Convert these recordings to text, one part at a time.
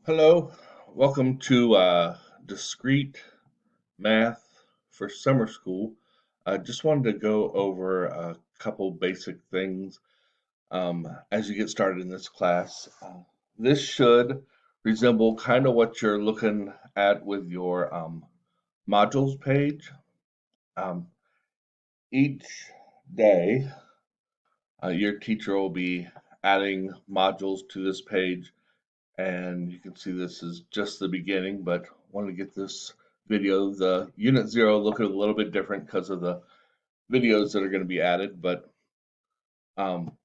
Hello, welcome to Discrete Math for Summer School. I just wanted to go over a couple basic things as you get started in this class. This should resemble kind of what you're looking at with your modules page. Um, each day, your teacher will be adding modules to this page. And you can see this is just the beginning, but I want to get this video, the unit 0, looking a little bit different because of the videos that are going to be added. But um,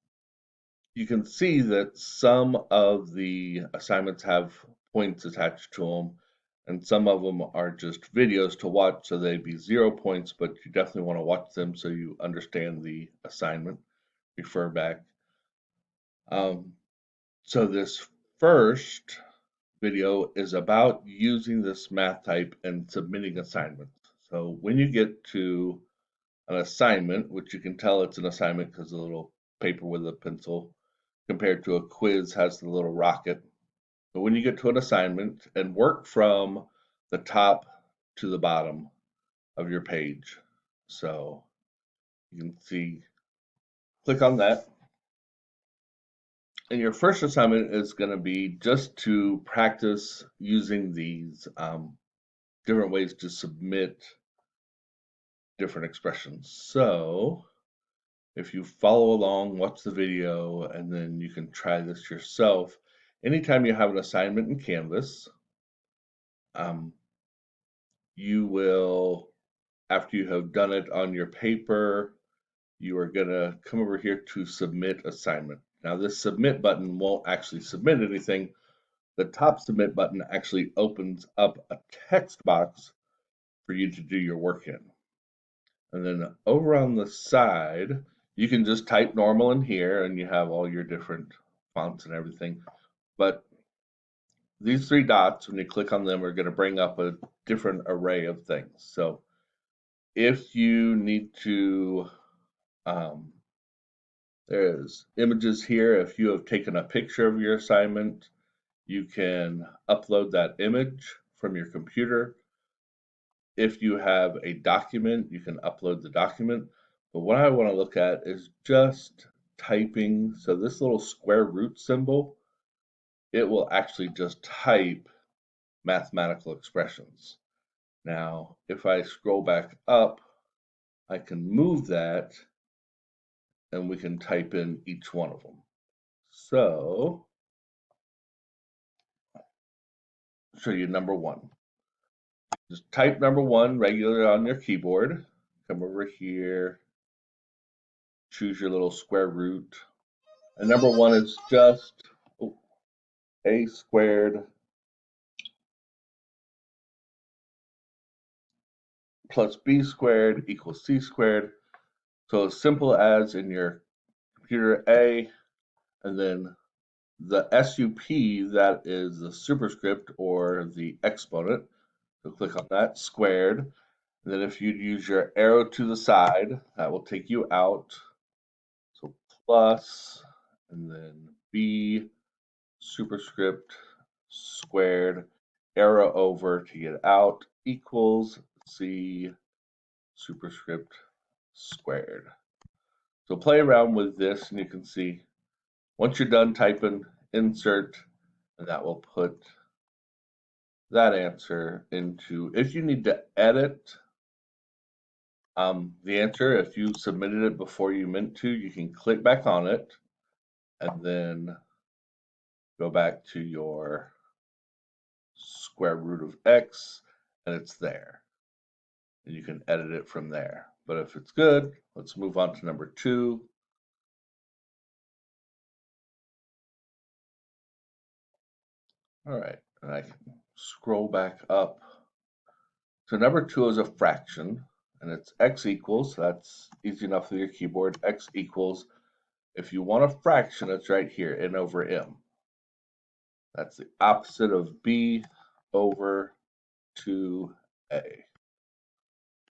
you can see that some of the assignments have points attached to them, and some of them are just videos to watch, so they'd be 0 points, but you definitely want to watch them so you understand the assignment, refer back. Um, so this first video is about using this math type and submitting assignments. So when you get to an assignment, which you can tell it's an assignment because the little paper with a pencil compared to a quiz has the little rocket. But when you get to an assignment and work from the top to the bottom of your page. So you can see, click on that. And your first assignment is going to be just to practice using these different ways to submit different expressions. So if you follow along, watch the video, and then you can try this yourself. Anytime you have an assignment in Canvas, um, you will, after you have done it on your paper, you are going to come over here to submit assignment. Now this submit button won't actually submit anything. The top submit button actually opens up a text box for you to do your work in. And then over on the side, you can just type normal in here and you have all your different fonts and everything. But these three dots, when you click on them, are going to bring up a different array of things. So if you need to, there's images here. If you have taken a picture of your assignment, you can upload that image from your computer. If you have a document, you can upload the document. But what I want to look at is just typing. So this little square root symbol, it will actually just type mathematical expressions. Now, if I scroll back up, I can move that and we can type in each one of them. So, I'll show you number 1. Just type number 1 regularly on your keyboard. Come over here, choose your little square root. And number 1 is just a squared plus b squared equals c squared. So as simple as in your computer a, and then the SUP, that is the superscript or the exponent. So click on that, squared. And then if you'd use your arrow to the side, that will take you out. So plus, and then b superscript squared, arrow over to get out, equals c superscript squared. So play around with this and you can see once you're done typing, insert, and that will put that answer into, if you need to edit the answer, if you submitted it before you meant to, you can click back on it and then go back to your square root of x and it's there. And you can edit it from there. But if it's good, let's move on to number 2. All right, and I can scroll back up. So number 2 is a fraction, and it's x equals, that's easy enough with your keyboard, x equals, if you want a fraction, it's right here, n over m. That's the opposite of b over 2a.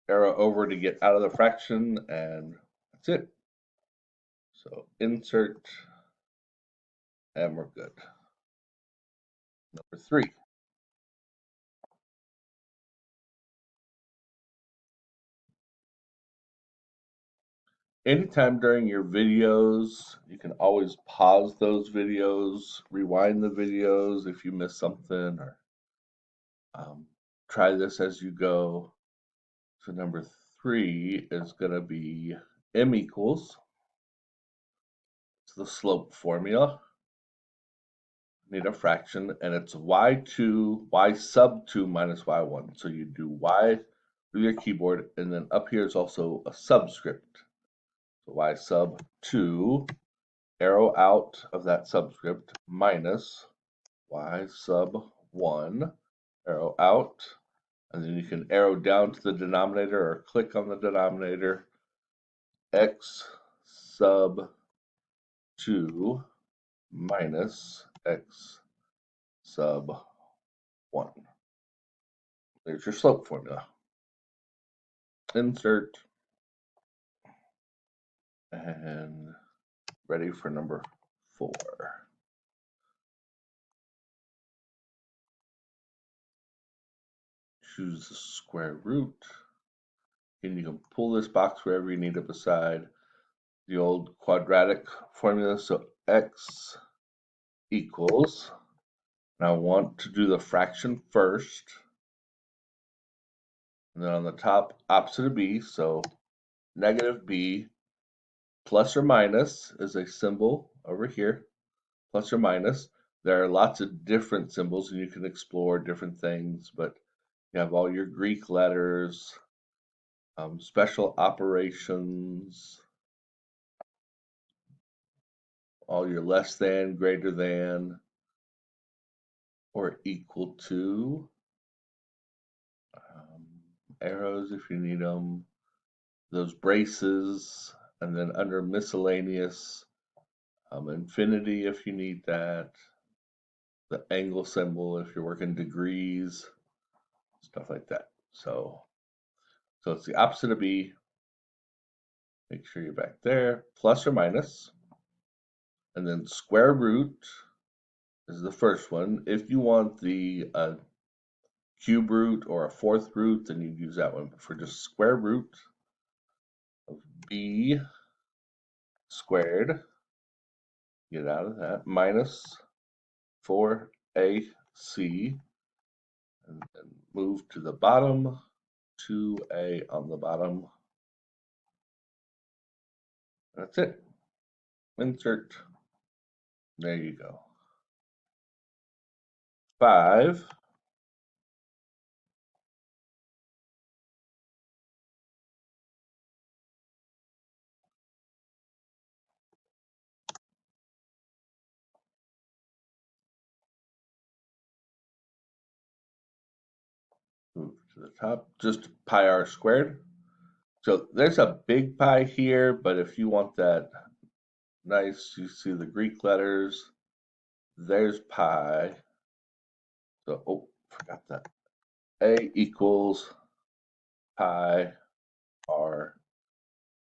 Arrow over to get out of the fraction, and that's it. So insert, and we're good. or 3. Anytime during your videos, you can always pause those videos, rewind the videos if you miss something, or um, try this as you go. So number 3 is going to be m equals, it's the slope formula. Need a fraction, and it's y2, y sub 2 minus y1. So you do y through your keyboard, and then up here is also a subscript. So y sub 2, arrow out of that subscript, minus y sub 1, arrow out, and then you can arrow down to the denominator or click on the denominator, x sub 2 minus x sub 1. There's your slope formula. Insert, and ready for number 4. Choose the square root, and you can pull this box wherever you need it beside the old quadratic formula. So x equals, and I want to do the fraction first, and then on the top, opposite of b, so negative b, plus or minus is a symbol over here, plus or minus. There are lots of different symbols, and you can explore different things, but you have all your Greek letters, special operations, all your less than, greater than, or equal to, arrows if you need them, those braces, and then under miscellaneous, infinity if you need that, the angle symbol if you're working degrees, stuff like that. So it's the opposite of b. Make sure you're back there, plus or minus, and then square root is the first one. If you want the cube root or a fourth root, then you use that one. But for just square root of b squared, get out of that, minus 4ac, and then move to the bottom, 2a on the bottom. That's it. Insert. There you go. 5. Move to the top, just pi r squared. So there's a big pi here, but if you want that nice, you see the Greek letters, there's pi. So, oh, forgot that. A equals pi r,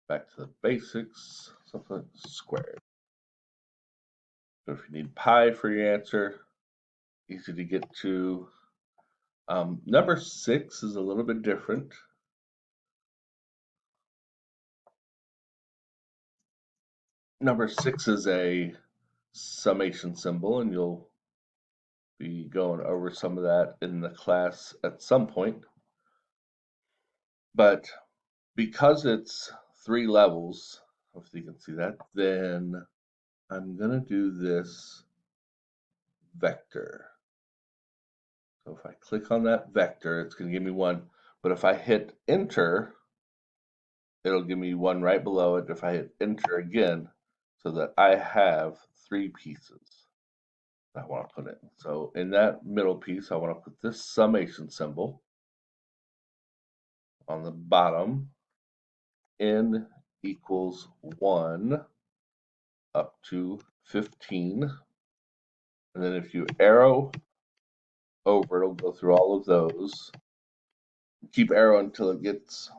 back to the basics, something squared. So if you need pi for your answer, easy to get to. Number 6 is a little bit different. Number 6 is a summation symbol, and you'll be going over some of that in the class at some point. But because it's 3 levels, hopefully you can see that, then I'm going to do this vector. So if I click on that vector, it's going to give me 1. But if I hit enter, it'll give me 1 right below it if I hit enter again, so that I have 3 pieces I want to put in. So in that middle piece, I want to put this summation symbol. On the bottom, n equals 1 up to 15. And then if you arrow over, it'll go through all of those. Keep arrow until it gets,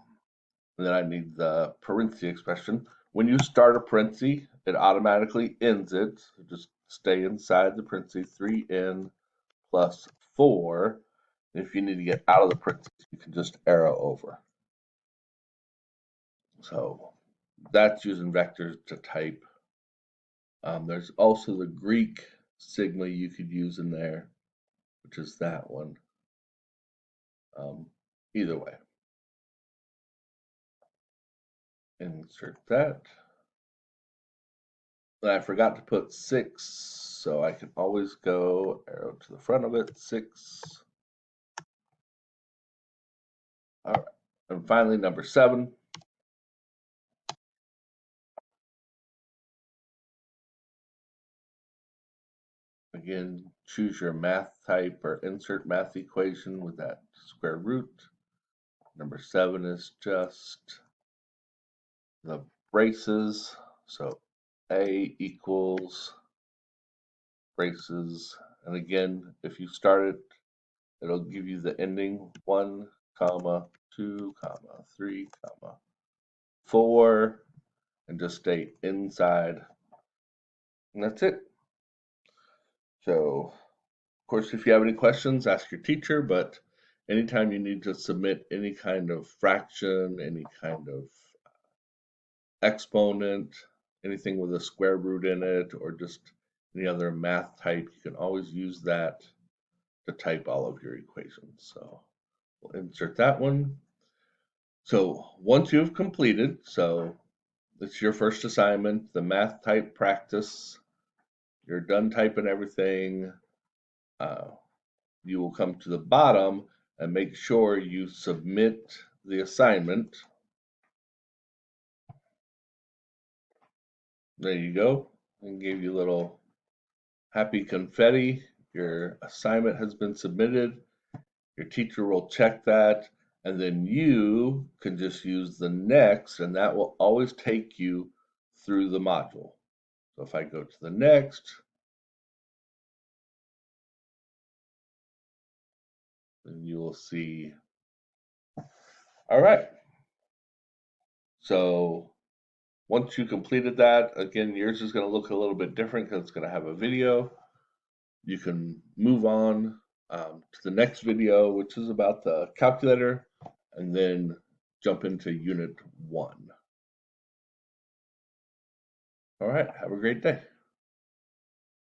and then I need the parenthesis expression. When you start a parenthesis, it automatically ends it. So just stay inside the parenthesis, 3n plus 4. If you need to get out of the parentheses, you can just arrow over. So that's using vectors to type. There's also the Greek sigma you could use in there, which is that one. Either way. Insert that. And I forgot to put 6, so I can always go arrow to the front of it, 6. All right. And finally, number 7. Again, choose your math type or insert math equation with that square root. Number 7 is just the braces. So A equals braces. And again, if you start it, it'll give you the ending 1, comma, 2, comma, 3, comma, 4, and just stay inside. And that's it. So, of course, if you have any questions, ask your teacher, but anytime you need to submit any kind of fraction, any kind of exponent, anything with a square root in it, or just any other math type, you can always use that to type all of your equations. So we'll insert that one. So once you've completed, so it's your first assignment, the math type practice, you're done typing everything, you will come to the bottom and make sure you submit the assignment. There you go. And give you a little happy confetti. Your assignment has been submitted. Your teacher will check that, and then you can just use the next, and that will always take you through the module. So if I go to the next, then you will see, all right. So once you completed that, again, yours is going to look a little bit different because it's going to have a video. You can move on to the next video, which is about the calculator, and then jump into Unit 1. All right, have a great day.